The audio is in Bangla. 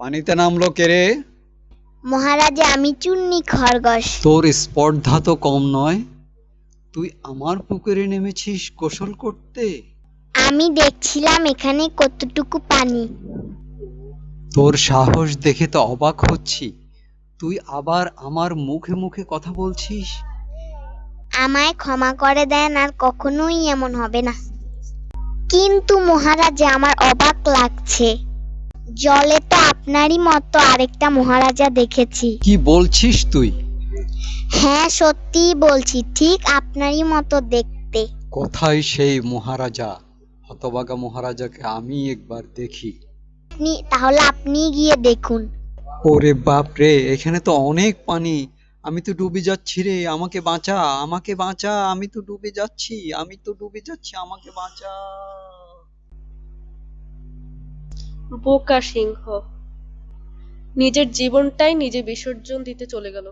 পানিতে নামলো কে রে? মহারাজা, আমি চুন্নি খরগোশ। তোর স্পর্ধা তো কম নয়, তুই আমার পুকুরে নেমেছিস গোসল করতে। আমি দেখছিলাম এখানে কতটুকু পানি। তোর সাহস দেখে তো অবাক হচ্ছি, তুই আবার আমার মুখে মুখে কথা বলছিস। আমায় ক্ষমা করে দেন, আর কখনোই এমন হবে না। কিন্তু মহারাজা, আমার অবাক লাগছে, জলে তো আপনারই মতো আরেকটা মহারাজা দেখেছি। কি বলছিস তুই? হ্যাঁ, সত্যিই বলছি, ঠিক আপনারই মতো দেখতে। কোথায় সেই মহারাজা? হতভাগা মহারাজাকে আমি একবার দেখি। তাহলে আপনি গিয়ে দেখুন। ওরে বাপ রে, এখানে তো অনেক পানি, আমি তো ডুবে যাচ্ছি রে, আমাকে বাঁচা, আমাকে বাঁচা, আমি তো ডুবে যাচ্ছি, আমি তো ডুবে যাচ্ছি, আমাকে বাঁচা। বোকা সিংহ নিজের জীবনটাই নিজে বিসর্জন দিতে চলে গেল।